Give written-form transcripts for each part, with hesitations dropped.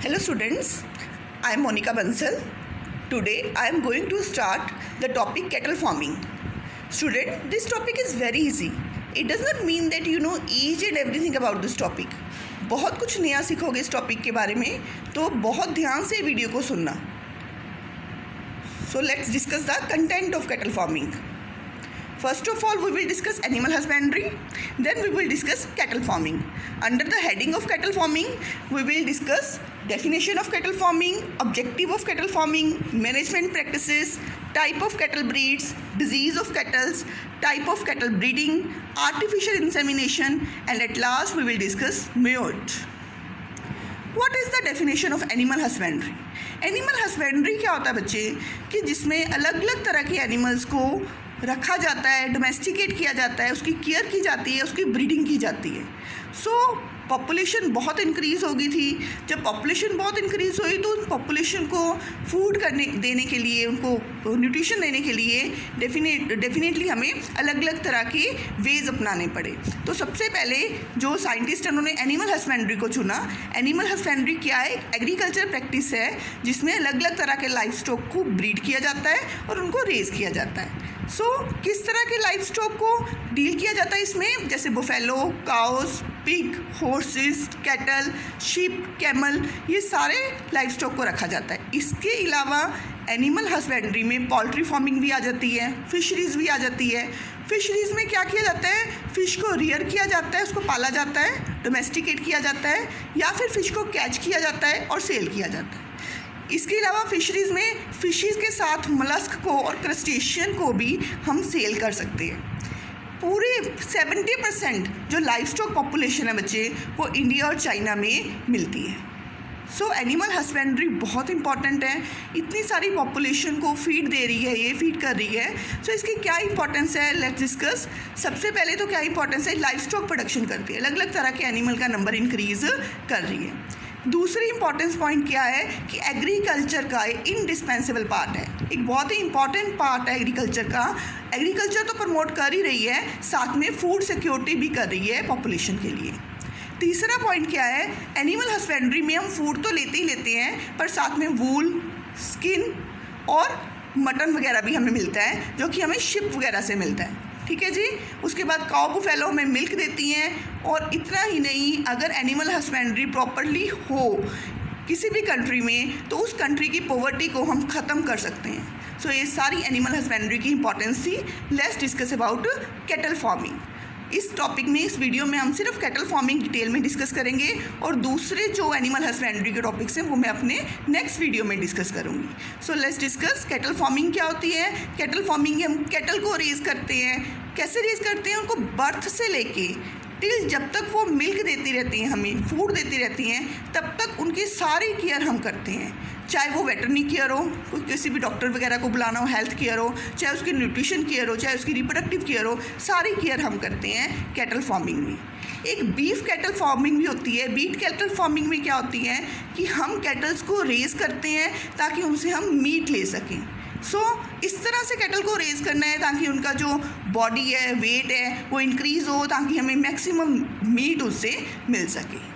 Hello students, I am Monica Bansal. Today I am going to start the topic cattle farming. Student, this topic is very easy. It does not mean that you know each and everything about this topic. बहुत कुछ नया सीखोगे इस topic के बारे में, तो बहुत ध्यान से वीडियो को सुनना. So let's discuss the content of cattle farming. First of all, we will discuss animal husbandry, then we will discuss cattle farming. Under the heading of cattle farming, we will discuss definition of cattle farming, objective of cattle farming, management practices, type of cattle breeds, disease of cattle, type of cattle breeding, artificial insemination, and at last we will discuss meat. What is the definition of animal husbandry? Animal husbandry क्या होता है बच्चे, कि जिसमें अलग अलग तरह के एनिमल्स को रखा जाता है, डोमेस्टिकेट किया जाता है, उसकी केयर की जाती है, उसकी ब्रीडिंग की जाती है. सो पॉपुलेशन बहुत इंक्रीज़ हो गई थी. जब पॉपुलेशन बहुत इंक्रीज़ हुई तो उस पॉपुलेशन को फूड देने के लिए, उनको न्यूट्रिशन देने के लिए डेफिनेटली हमें अलग अलग तरह के वेज अपनाने पड़े. तो सबसे पहले जो साइंटिस्ट उन्होंने एनिमल हस्बेंड्री को चुना. एनिमल हस्बेंड्री क्या है? एग्रीकल्चर प्रैक्टिस है जिसमें अलग अलग तरह के लाइफ स्टॉक को ब्रीड किया जाता है और उनको रेज किया जाता है. किस तरह के लाइफ स्टॉक को डील किया जाता है इसमें? जैसे buffalo, cows, pig, horses, cattle, sheep, camel, ये सारे लाइफ स्टॉक को रखा जाता है. इसके अलावा एनिमल हस्बेंड्री में पोल्ट्री फार्मिंग भी आ जाती है, फिशरीज़ भी आ जाती है. फिशरीज़ में क्या किया जाता है? फ़िश को रियर किया जाता है, उसको पाला जाता है, डोमेस्टिकेट किया जाता है, या फिर फ़िश को कैच किया जाता है और सेल किया जाता है. इसके अलावा फिशरीज़ में फिशेज़ के साथ मलस्क को और क्रस्टेशियन को भी हम सेल कर सकते हैं. पूरे 70% जो लाइफ स्टॉक पॉपुलेशन है बच्चे, वो इंडिया और चाइना में मिलती है. एनिमल हस्बेंड्री बहुत इंपॉर्टेंट है. इतनी सारी पॉपुलेशन को फीड दे रही है, ये फीड कर रही है. इसकी क्या इंपॉर्टेंस है, लेट्स डिस्कस. सबसे पहले तो क्या इंपॉर्टेंस है? लाइफ स्टॉक प्रोडक्शन करती है, अलग अलग तरह के एनिमल का नंबर इंक्रीज़ कर रही है. दूसरी इंपॉर्टेंस पॉइंट क्या है कि एग्रीकल्चर का इंडिस्पेंसेबल पार्ट है, एक बहुत ही इंपॉर्टेंट पार्ट है एग्रीकल्चर का. एग्रीकल्चर तो प्रमोट कर ही रही है, साथ में फूड सिक्योरिटी भी कर रही है पॉपुलेशन के लिए. तीसरा पॉइंट क्या है? एनिमल हस्बेंड्री में हम फूड तो लेते ही लेते हैं, पर साथ में वूल, स्किन और मटन वगैरह भी हमें मिलता है, जो कि हमें शिप वगैरह से मिलता है. ठीक है जी. उसके बाद काऊ बुफेलो हमें मिल्क देती हैं. और इतना ही नहीं, अगर एनिमल हस्बेंड्री प्रॉपरली हो किसी भी कंट्री में, तो उस कंट्री की पॉवर्टी को हम ख़त्म कर सकते हैं. ये सारी एनिमल हस्बेंड्री की इंपॉर्टेंस थी. Let's discuss about cattle farming. इस टॉपिक में, इस वीडियो में हम सिर्फ कैटल फार्मिंग डिटेल में डिस्कस करेंगे, और दूसरे जो एनिमल हस्बेंड्री के टॉपिक्स हैं वो मैं अपने नेक्स्ट वीडियो में डिस्कस करूँगी. लेट्स डिस्कस कैटल फार्मिंग क्या होती है. कैटल फार्मिंग हम कैटल को रेज करते हैं. कैसे रेज करते हैं? उनको बर्थ से लेके टिल जब तक वो मिल्क देती रहती हैं, हमें फूड देती रहती हैं, तब तक उनकी सारी केयर हम करते हैं. चाहे वो वेटरनरी केयर हो, किसी भी डॉक्टर वगैरह को बुलाना हो, हेल्थ केयर हो, चाहे उसकी न्यूट्रिशन केयर हो, चाहे उसकी रिप्रोडक्टिव केयर हो, सारी केयर हम करते हैं कैटल फार्मिंग में. एक बीफ कैटल फार्मिंग भी होती है. बीफ कैटल फार्मिंग में क्या होती है कि हम कैटल्स को रेज करते हैं ताकि उनसे हम मीट ले सकें. इस तरह से कैटल को रेज करना है ताकि उनका जो बॉडी है, वेट है, वो इंक्रीज़ हो, ताकि हमें मैक्सिमम मीट उससे मिल सके.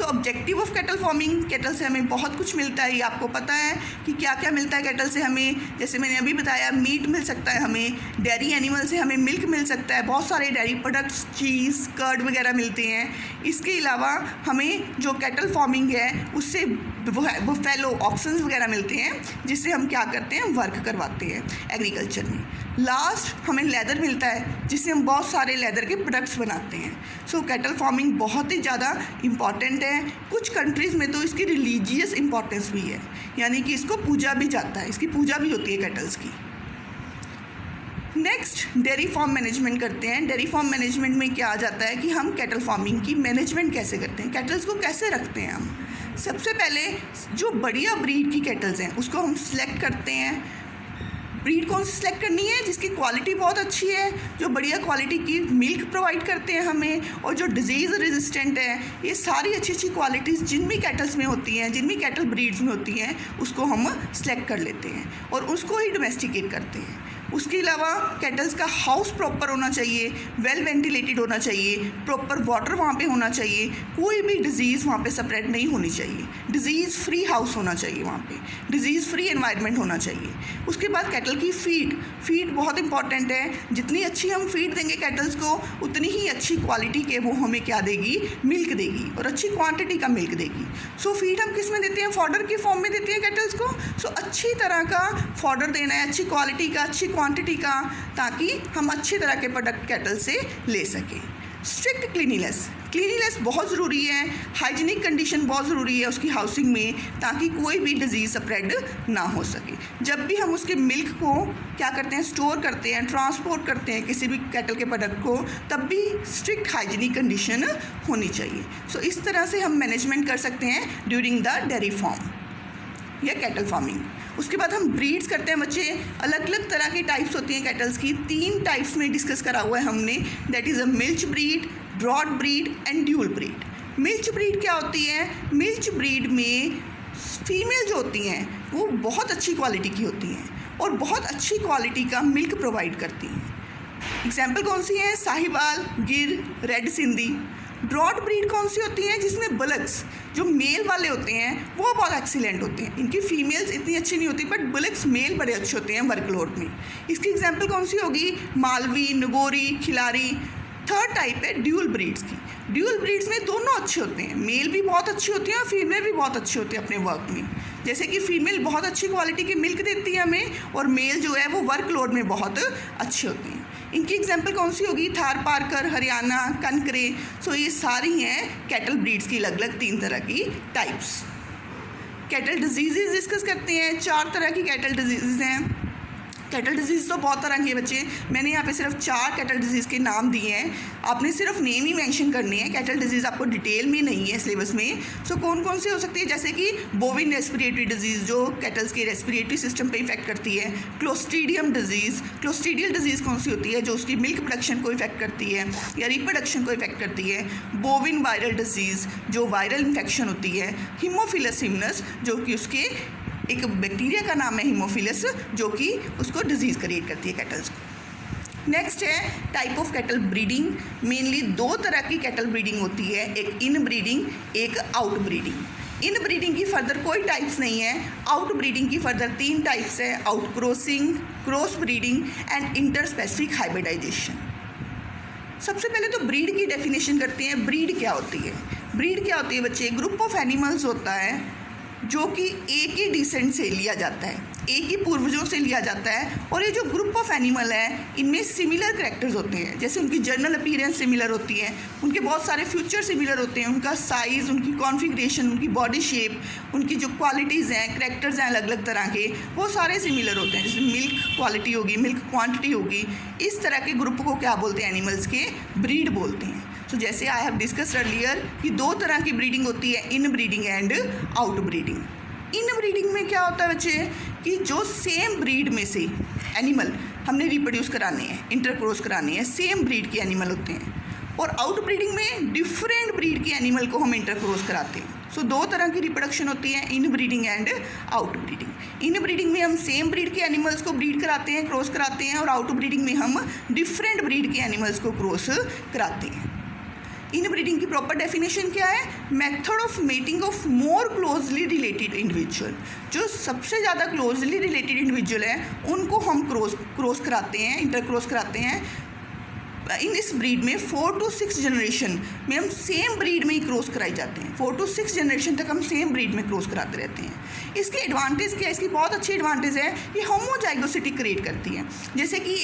Objective of cattle farming. Cattle से हमें बहुत कुछ मिलता है, ये आपको पता है कि क्या क्या मिलता है कैटल से हमें. जैसे मैंने अभी बताया, मीट मिल सकता है हमें, डेयरी एनिमल से हमें मिल्क मिल सकता है, बहुत सारे डेयरी प्रोडक्ट्स, चीज़, कर्ड वगैरह मिलते हैं. इसके अलावा हमें जो कैटल फार्मिंग है उससे बुफेलो, ऑक्सन्स वगैरह मिलते हैं, जिससे हम क्या करते हैं, वर्क करवाते हैं एग्रीकल्चर में. लास्ट हमें लेदर मिलता है, जिससे हम बहुत सारे लेदर के प्रोडक्ट्स बनाते हैं. कैटल फार्मिंग बहुत ही ज़्यादा इम्पॉर्टेंट है. कुछ कंट्रीज़ में तो इसकी रिलीजियस इम्पॉर्टेंस भी है, यानी कि इसको पूजा भी जाता है, इसकी पूजा भी होती है कैटल्स की. नेक्स्ट डेयरी फार्म मैनेजमेंट करते हैं. डेयरी फार्म मैनेजमेंट में क्या आ जाता है कि हम कैटल फार्मिंग की मैनेजमेंट कैसे करते हैं, कैटल्स को कैसे रखते हैं हम. सबसे पहले जो बढ़िया ब्रीड की कैटल्स हैं उसको हम सिलेक्ट करते हैं. ब्रीड कौन सी सिलेक्ट करनी है? जिसकी क्वालिटी बहुत अच्छी है, जो बढ़िया क्वालिटी की मिल्क प्रोवाइड करते हैं हमें, और जो डिजीज़ रेजिस्टेंट है. ये सारी अच्छी अच्छी क्वालिटीज़ जिन भी कैटल्स में होती हैं, जिन भी कैटल ब्रीड्स में होती हैं, उसको हम सिलेक्ट कर लेते हैं और उसको ही डोमेस्टिकेट करते हैं. उसके अलावा कैटल्स का हाउस प्रॉपर होना चाहिए, वेल वेंटिलेटेड होना चाहिए, प्रॉपर वाटर वहाँ पे होना चाहिए, कोई भी डिजीज़ वहाँ पे स्प्रेड नहीं होनी चाहिए, डिजीज़ फ्री हाउस होना चाहिए, वहाँ पे डिजीज़ फ्री एनवायरनमेंट होना चाहिए। उसके बाद कैटल की फीड बहुत इंपॉर्टेंट है। जितनी अच्छी हम फीड देंगे कैटल्स को, उतनी ही अच्छी क्वालिटी के वो हमें क्या देगी, मिल्क देगी, और अच्छी क्वांटिटी का मिल्क देगी। सो फीड हम किस में देते हैं, फॉडर की फॉर्म में देते हैं कैटल्स को। सो अच्छी तरह का फॉडर देना है, अच्छी क्वालिटी का, अच्छी क्वांटिटी का, ताकि हम अच्छी तरह के प्रोडक्ट कैटल से ले सकें। स्ट्रिक्ट क्लीनिनेस बहुत ज़रूरी है, हाइजीनिक कंडीशन बहुत ज़रूरी है उसकी हाउसिंग में, ताकि कोई भी डिजीज़ स्प्रेड ना हो सके। जब भी हम उसके मिल्क को क्या करते हैं, स्टोर करते हैं, ट्रांसपोर्ट करते हैं किसी भी कैटल के प्रोडक्ट को, तब भी स्ट्रिक्ट हाइजीनिक कंडीशन होनी चाहिए। सो इस तरह से हम मैनेजमेंट कर सकते हैं ड्यूरिंग द डेयरी फार्म या कैटल फार्मिंग। उसके बाद हम ब्रीड्स करते हैं बच्चे। अलग अलग तरह की टाइप्स होती हैं कैटल्स की, 3 टाइप्स में डिस्कस करा हुआ है हमने, that is a milch breed, broad breed and dual breed. Milch breed क्या होती है, मिल्च ब्रीड में फीमेल जो होती हैं वो बहुत अच्छी क्वालिटी की होती हैं और बहुत अच्छी क्वालिटी का मिल्क प्रोवाइड करती हैं। एग्जाम्पल कौन सी हैं, साहिवाल, गिर, रेड सिंधी। ब्रॉड ब्रीड कौन सी होती हैं, जिसमें बुलक्स जो मेल वाले होते हैं वो बहुत एक्सीलेंट होते हैं। इनकी फीमेल्स इतनी अच्छी नहीं होती, बट बुलक्स मेल बड़े अच्छे होते हैं वर्कलोड में। इसकी एग्जांपल कौन सी होगी, मालवी, नगोरी, खिलारी। थर्ड टाइप है ड्यूल ब्रीड्स की। ड्यूल ब्रीड्स में दोनों अच्छे होते हैं, मेल भी बहुत अच्छी होती है और फीमेल भी बहुत अच्छी होती है अपने वर्क में। जैसे कि फीमेल बहुत अच्छी क्वालिटी की मिल्क देती है हमें, और मेल जो है वो वर्कलोड में बहुत अच्छे होते हैं। इनकी एग्जांपल कौन सी होगी, थार पारकर, हरियाणा, कनकरे। सो ये सारी हैं कैटल ब्रीड्स की अलग अलग 3 तरह की टाइप्स। कैटल डिजीज़ डिस्कस करते हैं। 4 तरह की कैटल डिजीज़ हैं। कैटल डिजीज़ तो बहुत तरह की है बच्चे, मैंने यहाँ पे सिर्फ 4 कैटल डिजीज़ के नाम दिए हैं, आपने सिर्फ नेम ही मेंशन करने हैं। कैटल डिजीज़ आपको डिटेल में नहीं है सिलेबस में। सो कौन कौन सी हो सकती है, जैसे कि बोविन रेस्पिरेटरी डिजीज़ जो कैटल्स के रेस्पिरेटरी सिस्टम पे इफेक्ट करती है। क्लोस्ट्रीडियम डिजीज़, क्लोस्ट्रीडियल डिजीज़ कौन सी होती है, जो उसकी मिल्क प्रोडक्शन को इफेक्ट करती है या रिप्रोडक्शन को इफेक्ट करती है। बोविन वायरल डिजीज़ जो वायरल इन्फेक्शन होती है। हीमोफिलस हिमनस जो कि उसके एक बैक्टीरिया का नाम है हीमोफिलस, जो कि उसको डिजीज़ क्रिएट करती है कैटल्स को। नेक्स्ट है type of cattle breeding. Mainly 2 तरह की कैटल ब्रीडिंग होती है, एक इन ब्रीडिंग, एक आउट ब्रीडिंग। इन ब्रीडिंग की फर्दर कोई टाइप्स नहीं है। आउट ब्रीडिंग की फर्दर 3 टाइप्स है, out crossing, cross breeding and inter specific hybridization. सबसे पहले तो ब्रीड की डेफिनेशन करते हैं। ब्रीड क्या होती है, ब्रीड क्या होती है बच्चे, ग्रुप ऑफ एनिमल्स होता है जो कि एक ही डिसेंट से लिया जाता है, एक ही पूर्वजों से लिया जाता है। और ये जो ग्रुप ऑफ एनिमल है इनमें सिमिलर कैरेक्टर्स होते हैं, जैसे उनकी जनरल अपीयरेंस सिमिलर होती है, उनके बहुत सारे फीचर सिमिलर होते हैं, उनका साइज़, उनकी कॉन्फ़िगरेशन, उनकी बॉडी शेप, उनकी जो क्वालिटीज़ हैं, कैरेक्टर्स हैं अलग अलग तरह के, वो सारे सिमिलर होते हैं। जैसे मिल्क क्वालिटी होगी, मिल्क क्वान्टिटी होगी, इस तरह के ग्रुप को क्या बोलते हैं, एनिमल्स के ब्रीड बोलते हैं। तो जैसे आई हैव डिस्कस्ड अर्लियर कि 2 तरह की ब्रीडिंग होती है, इन breeding and out breeding. In breeding में क्या होता है बच्चे कि जो सेम ब्रीड में से एनिमल हमने रिप्रोड्यूस कराने हैं, इंटरक्रॉस कराने हैं, सेम ब्रीड के एनिमल होते हैं। और आउट ब्रीडिंग में डिफरेंट ब्रीड के एनिमल को हम इंटरक्रॉस कराते हैं। सो 2 तरह की रिप्रोडक्शन होती है, इन breeding and out breeding. In breeding में हम सेम ब्रीड के एनिमल्स को ब्रीड कराते हैं, क्रॉस कराते हैं, और आउट ब्रीडिंग में हम डिफरेंट ब्रीड के एनिमल्स को क्रॉस कराते हैं। इन ब्रीडिंग की प्रॉपर डेफिनेशन क्या है, method of mating of more closely related individual. जो सबसे ज़्यादा क्लोजली रिलेटेड इंडिविजुअल हैं उनको हम क्रॉस कराते हैं, इंटरक्रॉस कराते हैं। इन इस ब्रीड में 4 to 6 जनरेशन में हम सेम ब्रीड में ही क्रॉस कराई जाते हैं। 4 to 6 जनरेशन तक हम सेम ब्रीड में क्रॉस कराते रहते हैं। इसके एडवांटेज क्या है, इसकी बहुत अच्छी एडवांटेज है, ये होमोजाइगोसिटी क्रिएट करती है। जैसे कि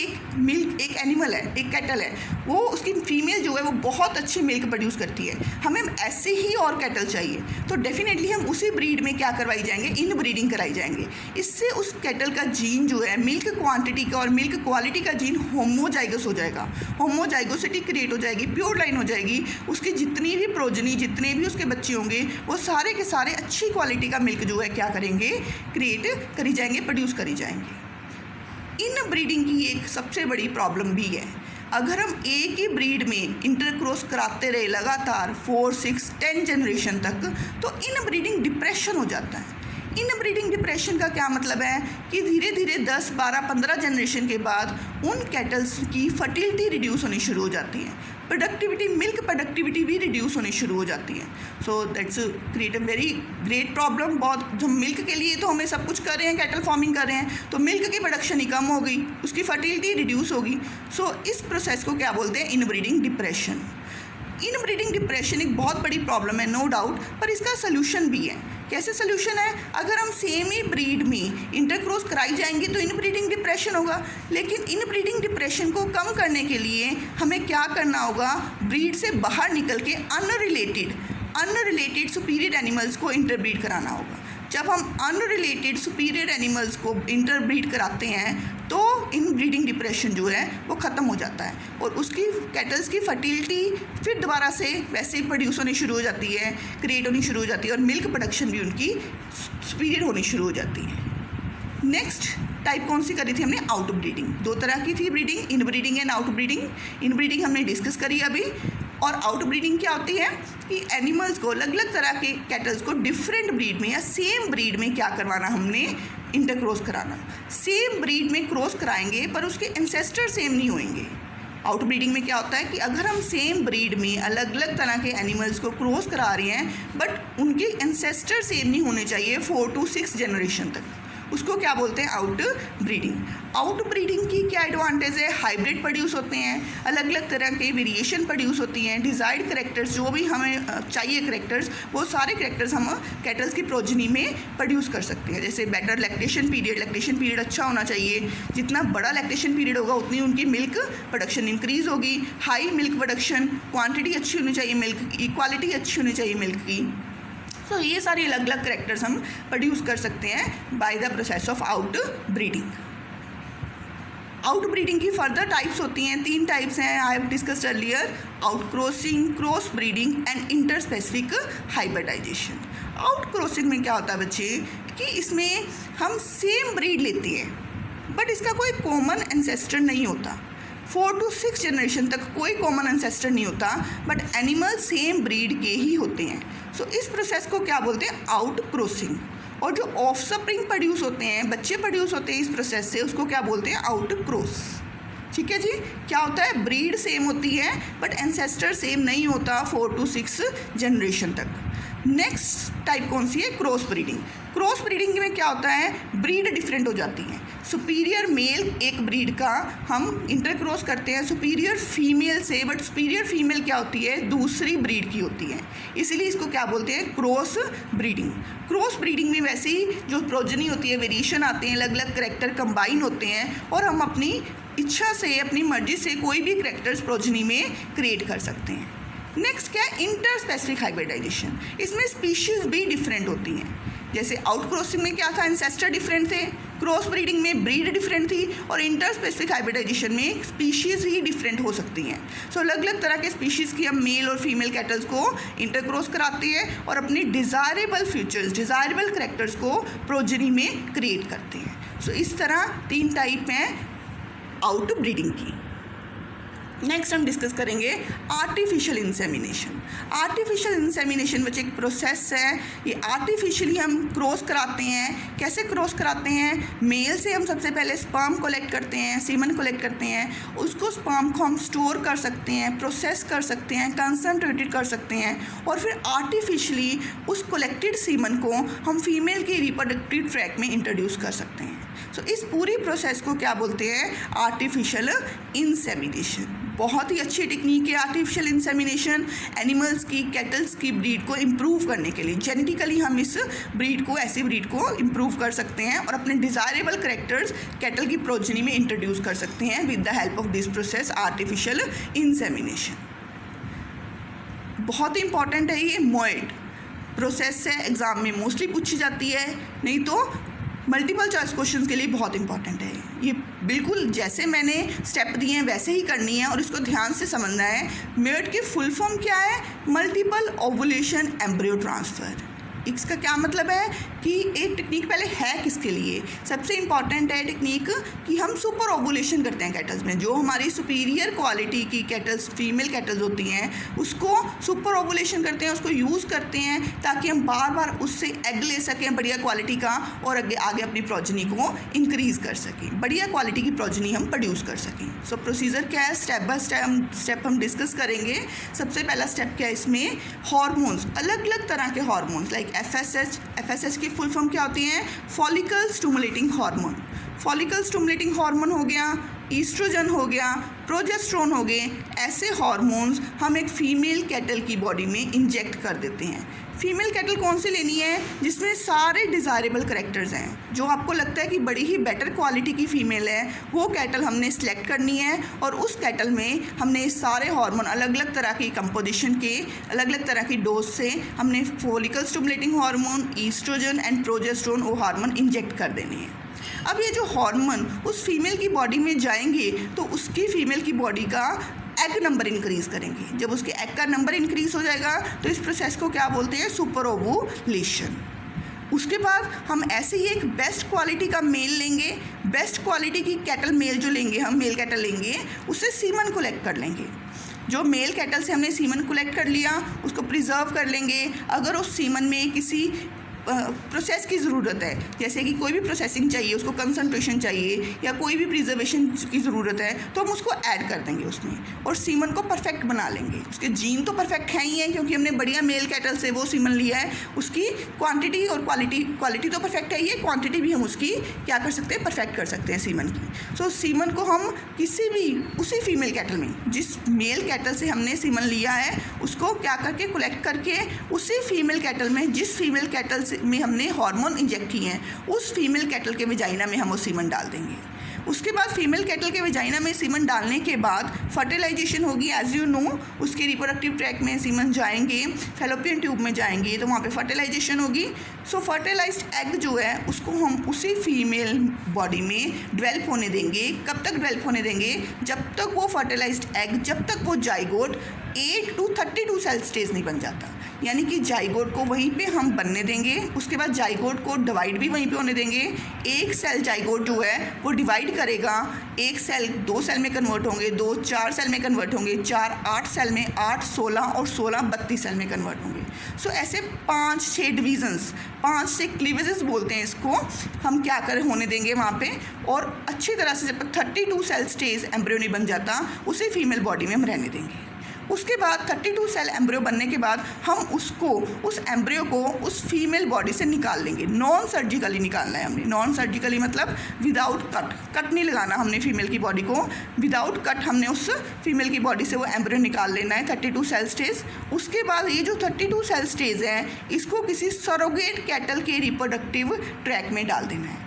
एक एनिमल है, एक कैटल है, वो उसकी फीमेल जो है वो बहुत अच्छी मिल्क प्रोड्यूस करती है, हमें ऐसे ही और कैटल चाहिए, तो डेफिनेटली हम उसी ब्रीड में क्या करवाई जाएंगे, इन ब्रीडिंग कराई जाएंगे। इससे उस कैटल का जीन जो है, मिल्क क्वांटिटी का और मिल्क क्वालिटी का जीन होमोजाइगस हो जाएगा, होमोजाइगोसिटी क्रिएट हो जाएगी, प्योर लाइन हो जाएगी। उसकी जितनी भी प्रोजनी, जितने भी उसके बच्चे होंगे, वो सारे के सारे अच्छी क्वालिटी का मिल्क जो है क्या करेंगे, क्रिएट करी जाएंगे, प्रोड्यूस करी जाएंगे। इन ब्रीडिंग की एक सबसे बड़ी प्रॉब्लम भी है, अगर हम एक ही ब्रीड में इंटरक्रॉस कराते रहे लगातार 4, 6, 10 जनरेशन तक, तो इन ब्रीडिंग डिप्रेशन हो जाता है। इनब्रीडिंग डिप्रेशन का क्या मतलब है कि धीरे धीरे 10, 12, 15 जनरेशन के बाद उन कैटल्स की फर्टिलिटी रिड्यूस होनी शुरू हो जाती है, प्रोडक्टिविटी, मिल्क प्रोडक्टिविटी भी रिड्यूस होनी शुरू हो जाती है। So that's create a very great problem. बहुत जो मिल्क के लिए तो हमें सब कुछ कर रहे हैं, कैटल फार्मिंग कर रहे हैं, तो मिल्क की प्रोडक्शन ही कम हो गई, उसकी फर्टिलिटी रिड्यूस होगी। सो इस प्रोसेस को क्या बोलते हैं? Inbreeding depression. इनब्रीडिंग डिप्रेशन एक बहुत बड़ी प्रॉब्लम है, नो डाउट, पर इसका सोल्यूशन भी है। कैसे सोल्यूशन है? अगर हम सेम ही ब्रीड में इंटरक्रॉस कराई जाएंगे तो इनब्रीडिंग डिप्रेशन होगा, लेकिन इनब्रीडिंग डिप्रेशन को कम करने के लिए हमें क्या करना होगा? ब्रीड से बाहर निकल के अनरिलेटेड सुपीरियर एनिमल्स को इंटरब्रीड कराना होगा। जब हम अनरिलेटेड सुपीरियर एनिमल्स को इंटरब्रीड कराते हैं तो इनब्रीडिंग डिप्रेशन जो है वो ख़त्म हो जाता है और उसकी कैटल्स की फर्टिलिटी फिर दोबारा से वैसे ही प्रोड्यूस होनी शुरू हो जाती है, क्रिएट होनी शुरू हो जाती है और मिल्क प्रोडक्शन भी उनकी सुपीरियर होनी शुरू हो जाती है। नेक्स्ट टाइप कौन सी करी थी हमने? Out breeding. 2 तरह की थी breeding, inbreeding and out breeding. Inbreeding हमने डिस्कस करी अभी। और आउट ब्रीडिंग क्या होती है कि एनिमल्स को, अलग अलग तरह के कैटल्स को डिफरेंट ब्रीड में या सेम ब्रीड में क्या करवाना? हमने इंटरक्रॉस कराना। सेम ब्रीड में क्रॉस कराएंगे पर उसके एंसेस्टर सेम नहीं होंगे। आउट ब्रीडिंग में क्या होता है कि अगर हम सेम ब्रीड में अलग अलग तरह के एनिमल्स को क्रॉस करा रहे हैं बट उनके एंसेस्टर सेम नहीं होने चाहिए 4 to 6 जनरेशन तक, उसको क्या बोलते हैं? Out breeding. आउट ब्रीडिंग की क्या एडवांटेज है? हाइब्रिड प्रोड्यूस होते हैं, अलग अलग तरह के वेरिएशन प्रोड्यूस होती हैं, डिज़ायर्ड करेक्टर्स जो भी हमें चाहिए करेक्टर्स, वो सारे करेक्टर्स हम कैटल्स की प्रोजनी में प्रोड्यूस कर सकते हैं। जैसे बेटर लैक्टेशन पीरियड अच्छा होना चाहिए, जितना बड़ा लैक्टेशन पीरियड होगा उतनी उनकी मिल्क प्रोडक्शन इंक्रीज़ होगी। हाई मिल्क प्रोडक्शन, क्वान्टिटी अच्छी होनी चाहिए मिल्क की, क्वालिटी अच्छी होनी चाहिए मिल्क की। तो ये सारी अलग अलग करेक्टर्स हम प्रोड्यूस कर सकते हैं by the process of out breeding. Out breeding की फर्दर टाइप्स होती हैं, 3 टाइप्स हैं, I have discussed earlier: out crossing, cross breeding and inter specific hybridization. Out crossing में क्या होता है बच्चे कि इसमें हम सेम ब्रीड लेते हैं बट इसका कोई कॉमन एंसेस्टर नहीं होता। 4 to 6 जनरेशन तक कोई कॉमन एंसेस्टर नहीं होता बट एनिमल सेम ब्रीड के ही होते हैं। सो इस प्रोसेस को क्या बोलते हैं? Out crossing. और जो ऑफस्प्रिंग प्रोड्यूस होते हैं, बच्चे प्रोड्यूस होते हैं इस प्रोसेस से, उसको क्या बोलते हैं? Out cross. ठीक है जी। क्या होता है? ब्रीड सेम होती है बट एंसेस्टर सेम नहीं होता 4 to 6 जनरेशन तक। नेक्स्ट टाइप कौन सी है? Cross breeding. क्रॉस ब्रीडिंग में क्या होता है? ब्रीड डिफरेंट हो जाती है। सुपीरियर मेल एक ब्रीड का हम इंटरक्रॉस करते हैं सुपीरियर फीमेल से, बट सुपीरियर फीमेल क्या होती है? दूसरी ब्रीड की होती है, इसीलिए इसको क्या बोलते हैं? Cross breeding. क्रॉस ब्रीडिंग में वैसे ही जो प्रोजनी होती है, वेरिएशन आते हैं, अलग अलग करेक्टर कंबाइन होते हैं और हम अपनी इच्छा से, अपनी मर्जी से कोई भी करेक्टर्स प्रोजनी में क्रिएट कर सकते हैं। नेक्स्ट क्या है? Inter specific hybridization. इसमें स्पीशीज़ भी डिफरेंट होती हैं। जैसे आउट क्रॉसिंग में क्या था? एंसेस्टर डिफरेंट थे, क्रॉस ब्रीडिंग में ब्रीड डिफरेंट थी और इंटर स्पेसिफिक हाइब्रिडाइजेशन में स्पीशीज़ ही डिफरेंट हो सकती हैं। सो अलग अलग तरह के स्पीशीज़ की हम मेल और फीमेल कैटल्स को इंटरक्रॉस कराते हैं और अपनी डिज़ायरेबल फीचर्स, डिज़ायरेबल करेक्टर्स को प्रोजनी में क्रिएट करते हैं। सो इस तरह 3 टाइप हैं आउट ब्रीडिंग की। नेक्स्ट हम डिस्कस करेंगे आर्टिफिशियल इंसेमिनेशन। आर्टिफिशियल इंसेमिनेशन बच्चे एक प्रोसेस है, ये आर्टिफिशियली हम क्रॉस कराते हैं। कैसे क्रॉस कराते हैं? मेल से हम सबसे पहले स्पर्म कलेक्ट करते हैं, सीमन कलेक्ट करते हैं, उसको स्पर्म को हम स्टोर कर सकते हैं, प्रोसेस कर सकते हैं, कंसनट्रेटेड कर सकते हैं और फिर आर्टिफिशियली उस कलेक्टेड सीमन को हम फीमेल के रिप्रोडक्टिव ट्रैक में इंट्रोड्यूस कर सकते हैं। सो इस पूरी प्रोसेस को क्या बोलते हैं? Artificial insemination. बहुत ही अच्छी टेक्निक है आर्टिफिशियल इंसेमिनेशन, एनिमल्स की, कैटल्स की ब्रीड को इम्प्रूव करने के लिए। जेनेटिकली हम इस ब्रीड को, ऐसी ब्रीड को इम्प्रूव कर सकते हैं और अपने डिज़ायरेबल करेक्टर्स कैटल की प्रोजनी में इंट्रोड्यूस कर सकते हैं with the help of this process artificial insemination. बहुत ही इंपॉर्टेंट है ये मोएड प्रोसेस है, एग्ज़ाम में मोस्टली पूछी जाती है, नहीं तो मल्टीपल चॉइस क्वेश्चंस के लिए बहुत इंपॉर्टेंट है। ये बिल्कुल जैसे मैंने स्टेप दिए हैं वैसे ही करनी है और इसको ध्यान से समझना है। मेड की फुल फॉर्म क्या है? Multiple ovulation embryo transfer. इसका क्या मतलब है कि एक टेक्निक पहले है किसके लिए। सबसे इम्पॉर्टेंट है टेक्निक कि हम सुपर ओवुलेशन करते हैं कैटल्स में। जो हमारी सुपीरियर क्वालिटी की कैटल्स, फीमेल कैटल्स होती हैं, उसको सुपर ओवुलेशन करते हैं, उसको यूज़ करते हैं ताकि हम बार बार उससे एग ले सकें बढ़िया क्वालिटी का और आगे अपनी प्रोजनी को इंक्रीज़ कर सकें, बढ़िया क्वालिटी की प्रोजनी हम प्रोड्यूस कर सकें। सो प्रोसीजर क्या है, स्टेप बाय स्टेप हम डिस्कस करेंगे। सबसे पहला स्टेप क्या है इसमें, हार्मोन्स, अलग अलग तरह के हार्मोन्स लाइक एफएसएच की फुल फॉर्म क्या होती है, follicle stimulating hormone. Follicle stimulating hormone हो गया, ईस्ट्रोजन हो गया, प्रोजेस्टेरोन हो गए। ऐसे हार्मोन्स हम एक फीमेल कैटल की बॉडी में इंजेक्ट कर देते हैं। फीमेल कैटल कौन सी लेनी है, जिसमें सारे डिज़ायरेबल करैक्टर्स हैं, जो आपको लगता है कि बड़ी ही बेटर क्वालिटी की फ़ीमेल है, वो कैटल हमने सेलेक्ट करनी है और उस कैटल में हमने सारे हार्मोन अलग अलग तरह की कंपोजिशन के, अलग अलग तरह की डोज से हमने follicle stimulating hormone, oestrogen and progesterone वो हार्मोन इंजेक्ट कर देने हैं। अब ये जो हार्मोन उस फीमेल की बॉडी में जाएंगे तो उसकी फीमेल की बॉडी का एग नंबर इंक्रीज़ करेंगे। जब उसके एग का नंबर इंक्रीज़ हो जाएगा तो इस प्रोसेस को क्या बोलते हैं, सुपर ओवुलेशन। उसके बाद हम ऐसे ही एक बेस्ट क्वालिटी का मेल लेंगे, बेस्ट क्वालिटी की कैटल मेल जो लेंगे, हम मेल कैटल लेंगे, उससे सीमन कलेक्ट कर लेंगे। जो मेल कैटल से हमने सीमन कलेक्ट कर लिया उसको प्रिजर्व कर लेंगे। अगर उस सीमन में किसी प्रोसेस की ज़रूरत है, जैसे कि कोई भी प्रोसेसिंग चाहिए, उसको कंसंट्रेशन चाहिए या कोई भी प्रिजर्वेशन की ज़रूरत है, तो हम उसको ऐड कर देंगे उसमें और सीमन को परफेक्ट बना लेंगे। उसके जीन तो परफेक्ट है ही है क्योंकि हमने बढ़िया मेल कैटल से वो सीमन लिया है। उसकी क्वांटिटी और क्वालिटी तो परफेक्ट है ही है, क्वांटिटी भी हम उसकी क्या कर सकते हैं, परफेक्ट कर सकते हैं सीमन की। सो सीमन को हम किसी भी उसी फीमेल कैटल में, जिस मेल कैटल से हमने सीमन लिया है, उसको क्या करके कलेक्ट करके उसी फीमेल कैटल में, जिस फीमेल कैटल में हमने हार्मोन इंजेक्ट किए हैं, उस फीमेल कैटल के वेजाइना में हम वो सीमन डाल देंगे। उसके बाद फीमेल कैटल के वेजाइना में सीमन डालने के बाद फर्टिलाइजेशन होगी। एज यू नो, उसके रिप्रोडक्टिव ट्रैक में सीमन जाएंगे, फैलोपियन ट्यूब में जाएंगे, तो वहाँ पे फर्टिलाइजेशन होगी। सो फर्टिलाइज्ड एग जो है उसको हम उसी फीमेल बॉडी में डेवलप होने देंगे। कब तक डेवलप होने देंगे, जब तक वो फर्टिलाइज्ड एग, जब तक वो जाइगोट 8 to 32 सेल स्टेज नहीं बन जाता। यानी कि जाइगोट को वहीं पे हम बनने देंगे, उसके बाद जाइगोट को डिवाइड भी वहीं पे होने देंगे। एक सेल जाइगोट जो है वो डिवाइड करेगा, एक सेल 2 सेल में कन्वर्ट होंगे, 2 4 सेल में कन्वर्ट होंगे, 4 8 सेल में, 8 16 और 16 32 सेल में कन्वर्ट होंगे। सो ऐसे 5-6 डिवीजन्स, 5-6 क्लीवेजेस बोलते हैं इसको, हम क्या कर होने देंगे वहाँ पे। और अच्छी तरह से जब तक 32 सेल स्टेज एम्ब्रियो नहीं बन जाता, उसी फीमेल बॉडी में हम रहने देंगे। उसके बाद 32 सेल एम्ब्रियो बनने के बाद हम उसको, उस एम्ब्रियो को उस फीमेल बॉडी से निकाल लेंगे। नॉन सर्जिकली निकालना है हमने। नॉन सर्जिकली मतलब विदाउट कट नहीं लगाना हमने फीमेल की बॉडी को, विदाउट कट हमने उस फीमेल की बॉडी से वो एम्ब्रियो निकाल लेना है 32 सेल स्टेज। उसके बाद ये जो 32 सेल स्टेज है, इसको किसी सरोगेट कैटल के रिप्रोडक्टिव ट्रैक में डाल देना है।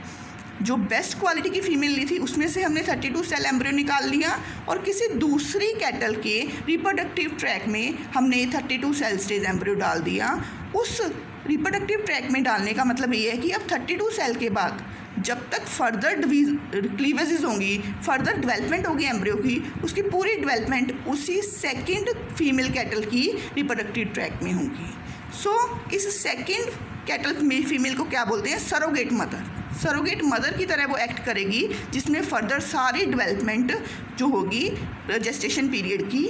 जो बेस्ट क्वालिटी की फीमेल ली थी उसमें से हमने 32 सेल एम्ब्रियो निकाल लिया और किसी दूसरी कैटल के रिप्रोडक्टिव ट्रैक में हमने 32 सेल स्टेज एम्ब्रियो डाल दिया। उस रिप्रोडक्टिव ट्रैक में डालने का मतलब ये है कि अब 32 सेल के बाद जब तक फर्दर क्लीवेजेस होंगी, फर्दर डेवलपमेंट होगी एम्ब्रियो की, उसकी पूरी डेवलपमेंट उसी सेकेंड फीमेल कैटल की रिप्रोडक्टिव ट्रैक में होगी। सो इस सेकेंड कैटल फीमेल को क्या बोलते हैं, सरोगेट मदर। सरोगेट मदर की तरह वो एक्ट करेगी, जिसमें फर्दर सारी डेवलपमेंट जो होगी जेस्टेशन पीरियड की,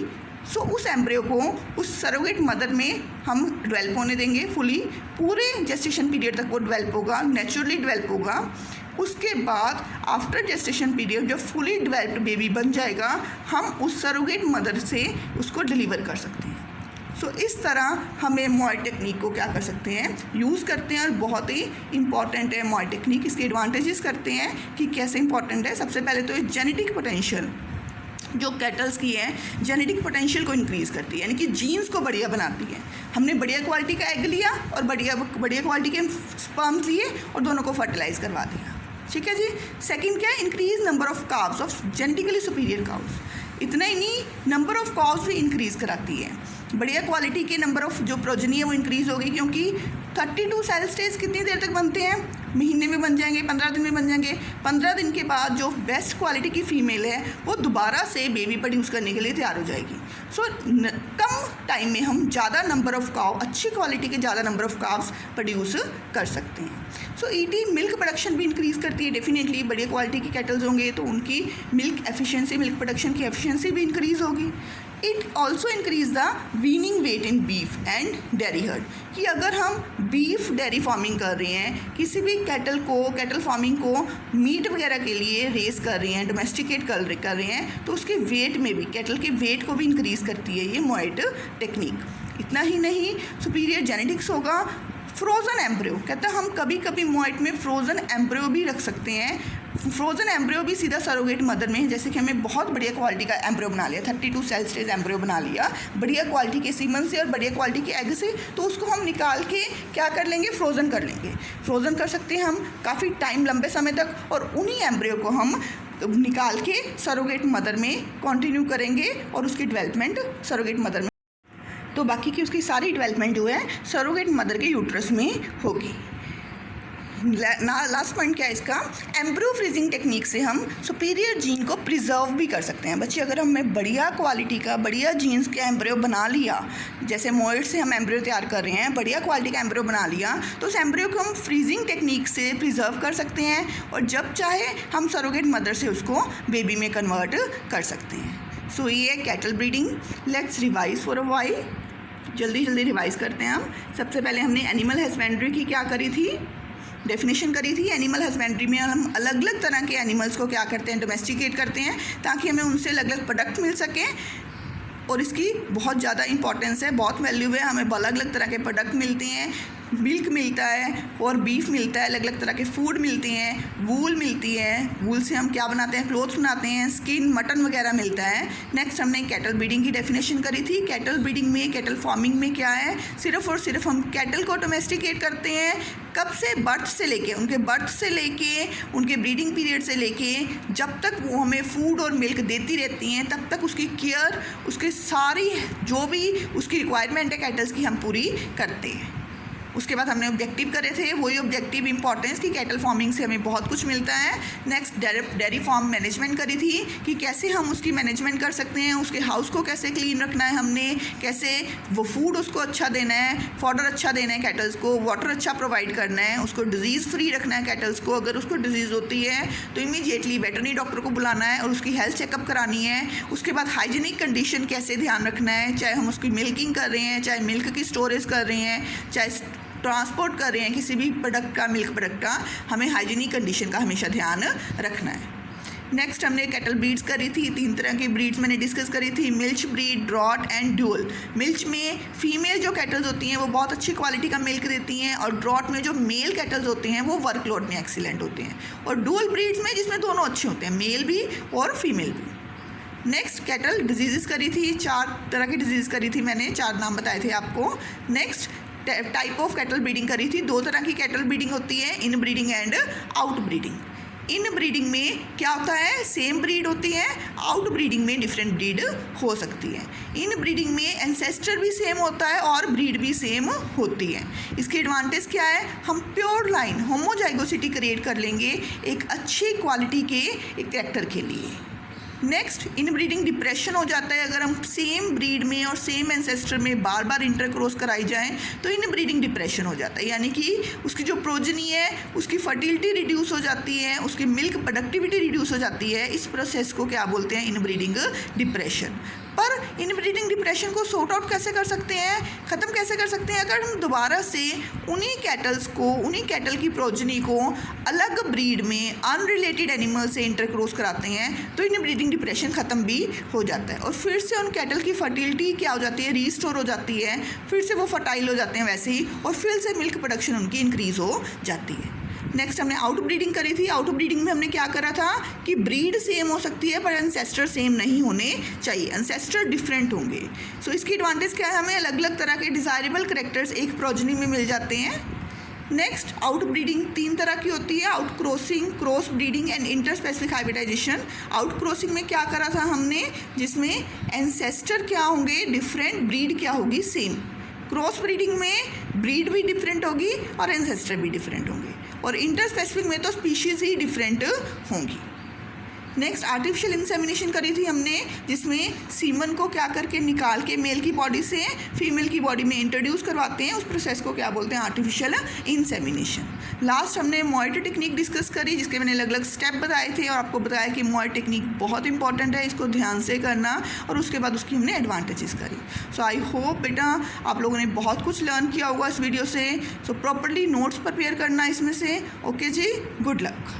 सो उस एम्ब्रियो को उस सरोगेट मदर में हम डेवलप होने देंगे फुली। पूरे जेस्टेशन पीरियड तक वो डेवलप होगा, नेचुरली डेवलप होगा। उसके बाद आफ्टर जेस्टेशन पीरियड जब फुली डेवलप्ड बेबी बन जाएगा, हम उस सरोगेट मदर से उसको डिलीवर कर सकते हैं। सो इस तरह हमें मॉय टेक्निक को क्या कर सकते हैं, यूज़ करते हैं और बहुत ही इंपॉर्टेंट है मॉय टेक्निक। इसके एडवांटेजेस करते हैं कि कैसे इंपॉर्टेंट है। सबसे पहले तो जेनेटिक पोटेंशियल जो कैटल्स की है, जेनेटिक पोटेंशियल को इंक्रीज़ करती है, यानी कि जीन्स को बढ़िया बनाती है। हमने बढ़िया क्वालिटी का एग लिया और बढ़िया क्वालिटी के स्पर्म्स लिए और दोनों को फर्टिलाइज़ करवा दिया। ठीक है जी। सेकंड क्या है, increase number of calves of genetically superior calves. इतना ही नहीं, नंबर ऑफ काव्स भी इंक्रीज़ कराती है। बढ़िया क्वालिटी के नंबर ऑफ जो प्रोजनी है वो इंक्रीज़ होगी, क्योंकि 32 सेल स्टेज कितनी देर तक बनते हैं? महीने में बन जाएंगे, 15 दिन में बन जाएंगे। 15 दिन के बाद जो बेस्ट क्वालिटी की फीमेल है वो दोबारा से बेबी प्रोड्यूस करने के लिए तैयार हो जाएगी। सो कम टाइम में हम ज़्यादा नंबर ऑफ काव, अच्छी क्वालिटी के ज़्यादा नंबर ऑफ काव्स प्रोड्यूस कर सकते हैं। सो ईटी मिल्क प्रोडक्शन भी इंक्रीज़ करती है। डेफिनेटली बढ़िया क्वालिटी की कैटल्स होंगे तो उनकी मिल्क एफिशिएंसी, मिल्क प्रोडक्शन की एफिशिएंसी भी इंक्रीज़ होगी। It also increase the weaning weight in beef and dairy herd, कि अगर हम बीफ डेयरी फार्मिंग कर रहे हैं, किसी भी कैटल फार्मिंग को मीट वगैरह के लिए रेस कर रहे हैं, डोमेस्टिकेट कर रहे हैं, तो उसके वेट में भी, कैटल के वेट को भी इंक्रीज़ करती है ये मोएट टेक्निक। इतना ही नहीं, सुपीरियर जेनेटिक्स होगा। फ्रोज़न एम्ब्रियो, कहता है हम कभी कभी मोएट में फ्रोज़न एम्ब्रियो भी रख सकते हैं। फ्रोज़न एम्ब्रियो भी सीधा सरोगेट मदर में है। जैसे कि हमें बहुत बढ़िया क्वालिटी का एम्ब्रियो बना लिया, 32 सेल स्टेज एम्ब्रियो बना लिया बढ़िया क्वालिटी के सीमन से और बढ़िया क्वालिटी के एग से, तो उसको हम निकाल के क्या कर लेंगे? फ्रोज़न कर लेंगे। फ्रोज़न कर सकते हैं हम काफ़ी टाइम, लंबे समय तक, और उन्हीं एम्ब्रियो को हम निकाल के सरोगेट मदर में कंटिन्यू करेंगे और उसकी डेवलपमेंट सरोगेट मदर में, तो बाकी की उसकी सारी डेवलपमेंट जो है सरोगेट मदर के यूट्रस में होगी। लास्ट पॉइंट क्या है इसका? एम्ब्रियो फ्रीजिंग टेक्निक से हम सुपीरियर जीन को प्रिजर्व भी कर सकते हैं। बच्चे, अगर हमें बढ़िया क्वालिटी का, बढ़िया जीन्स का एम्ब्रियो बना लिया, जैसे मोएट से हम एम्ब्रियो तैयार कर रहे हैं, बढ़िया क्वालिटी का एम्ब्रियो बना लिया, तो उस एम्ब्रियो को हम फ्रीजिंग टेक्निक से प्रिजर्व कर सकते हैं और जब चाहे हम सरोगेट मदर से उसको बेबी में कन्वर्ट कर सकते हैं। सो ये है cattle breeding. Let's revise for a while. जल्दी रिवाइज करते हैं हम। सबसे पहले हमने एनिमल हस्बेंड्री की क्या करी थी? डेफिनेशन करी थी। एनिमल हस्बेंड्री में हम अलग अलग तरह के एनिमल्स को क्या करते हैं? डोमेस्टिकेट करते हैं, ताकि हमें उनसे अलग अलग प्रोडक्ट मिल सकें, और इसकी बहुत ज़्यादा इंपॉर्टेंस है, बहुत वैल्यू है। हमें अलग अलग तरह के प्रोडक्ट मिलते हैं, मिल्क मिलता है और बीफ मिलता है, अलग अलग तरह के फूड मिलते हैं, वूल मिलती है, वूल से हम क्या बनाते हैं? क्लोथ्स बनाते हैं, स्किन, मटन वगैरह मिलता है। नेक्स्ट हमने कैटल ब्रीडिंग की डेफिनेशन करी थी। कैटल ब्रीडिंग में, कैटल फार्मिंग में क्या है? सिर्फ और सिर्फ हम कैटल को डोमेस्टिकेट करते हैं। कब से? बर्थ से लेके, उनके बर्थ से लेके, उनके ब्रीडिंग पीरियड से लेके, जब तक वो हमें फूड और मिल्क देती रहती हैं, तब तक उसकी केयर, उसके सारी जो भी उसकी रिक्वायरमेंट है कैटल्स की, हम पूरी करते हैं। उसके बाद हमने ऑब्जेक्टिव करे थे, वही ऑब्जेक्टिव इंपॉर्टेंस कि कैटल फार्मिंग से हमें बहुत कुछ मिलता है। नेक्स्ट डेयरी फार्म मैनेजमेंट करी थी कि कैसे हम उसकी मैनेजमेंट कर सकते हैं, उसके हाउस को कैसे क्लीन रखना है हमने, कैसे वो फूड उसको अच्छा देना है, फॉडर अच्छा देना है कैटल्स को, वाटर अच्छा प्रोवाइड करना है, उसको डिजीज़ फ्री रखना है कैटल्स को। अगर उसको डिजीज़ होती है तो इमीडिएटली वेटरनरी डॉक्टर को बुलाना है और उसकी हेल्थ चेकअप करानी है। उसके बाद हाइजीनिक कंडीशन कैसे ध्यान रखना है, चाहे हम उसकी मिल्किंग कर रहे हैं, चाहे मिल्क की स्टोरेज कर रहे हैं, चाहे ट्रांसपोर्ट कर रहे हैं किसी भी प्रोडक्ट का, मिल्क प्रोडक्ट का, हमें हाइजीनिक कंडीशन का हमेशा ध्यान रखना है। नेक्स्ट हमने कैटल ब्रीड्स करी थी। 3 तरह की ब्रीड्स मैंने डिस्कस करी थी, milch breed, draught and dual. Milch में फीमेल जो कैटल्स होती हैं वो बहुत अच्छी क्वालिटी का मिल्क देती हैं, और ड्रॉट में जो मेल कैटल्स होते हैं वो वर्कलोड में एक्सीलेंट होते हैं, और ड्यूल ब्रीड्स में जिसमें दोनों अच्छे होते हैं, मेल भी और फीमेल भी। नेक्स्ट कैटल डिजीज़ करी थी, 4 तरह की डिजीज़ करी थी मैंने, 4 नाम बताए थे आपको। Next type of cattle breeding करी थी। 2 तरह की कैटल ब्रीडिंग होती है, इन breeding and out breeding. In breeding में क्या होता है? सेम ब्रीड होती है। आउट ब्रीडिंग में डिफरेंट ब्रीड हो सकती है। इन ब्रीडिंग में एंसेस्टर भी सेम होता है और ब्रीड भी सेम होती है। इसकी एडवांटेज क्या है? हम प्योर लाइन होमोजाइगोसिटी क्रिएट कर लेंगे एक अच्छी क्वालिटी के एक कैरेक्टर के लिए। नेक्स्ट, इनब्रीडिंग डिप्रेशन हो जाता है। अगर हम सेम ब्रीड में और सेम एंसेस्टर में बार बार इंटरक्रॉस कराई जाएं तो इनब्रीडिंग डिप्रेशन हो जाता है, यानी कि उसकी जो प्रोजनी है उसकी फर्टिलिटी रिड्यूस हो जाती है, उसकी मिल्क प्रोडक्टिविटी रिड्यूस हो जाती है। इस प्रोसेस को क्या बोलते हैं? Inbreeding depression. पर इनब्रीडिंग डिप्रेशन को सॉर्ट आउट कैसे कर सकते हैं, ख़त्म कैसे कर सकते हैं? अगर हम दोबारा से उन्हीं कैटल्स को, उन्हीं कैटल की प्रोजनी को अलग ब्रीड में अनरिलेटेड एनिमल से इंटरक्रॉस कराते हैं तो इनब्रीडिंग डिप्रेशन ख़त्म भी हो जाता है, और फिर से उन कैटल की फर्टिलिटी क्या हो जाती है? रीस्टोर हो जाती है, फिर से वो फर्टाइल हो जाते हैं वैसे ही, और फिर से मिल्क प्रोडक्शन उनकी इंक्रीज़ हो जाती है। नेक्स्ट हमने आउट ब्रीडिंग करी थी। आउट ब्रीडिंग में हमने क्या करा था कि ब्रीड सेम हो सकती है पर एंसेस्टर सेम नहीं होने चाहिए, एंसेस्टर डिफरेंट होंगे। सो इसकी एडवांटेज क्या है? हमें अलग अलग तरह के डिज़ायरेबल कैरेक्टर्स एक प्रोजनी में मिल जाते हैं। नेक्स्ट, आउट ब्रीडिंग 3 तरह की होती है, out crossing, cross breeding and inter specific hybridization. Out crossing में क्या करा था हमने, जिसमें एंसेस्टर क्या होंगे डिफरेंट, ब्रीड क्या होगी सेम। क्रॉस ब्रीडिंग में ब्रीड भी डिफरेंट होगी और एंसेस्टर भी डिफरेंट होंगे, और इंटरस्पेसिफिक में तो स्पीशीज़ ही डिफरेंट होंगी। नेक्स्ट आर्टिफिशियल इंसेमिनेशन करी थी हमने, जिसमें सीमन को क्या करके निकाल के मेल की बॉडी से फीमेल की बॉडी में इंट्रोड्यूस करवाते हैं, उस प्रोसेस को क्या बोलते हैं, आर्टिफिशियल इंसेमिनेशन। लास्ट हमने मोएट टेक्निक डिस्कस करी, जिसके मैंने अलग अलग स्टेप बताए थे और आपको बताया कि मोएट टेक्निक बहुत इंपॉर्टेंट है, इसको ध्यान से करना, और उसके बाद उसकी हमने एडवांटेजेस करी। सो आई होप बेटा आप लोगों ने बहुत कुछ लर्न किया होगा इस वीडियो से। सो प्रॉपरली नोट्स प्रिपेयर करना इसमें से। ओके जी, गुड लक।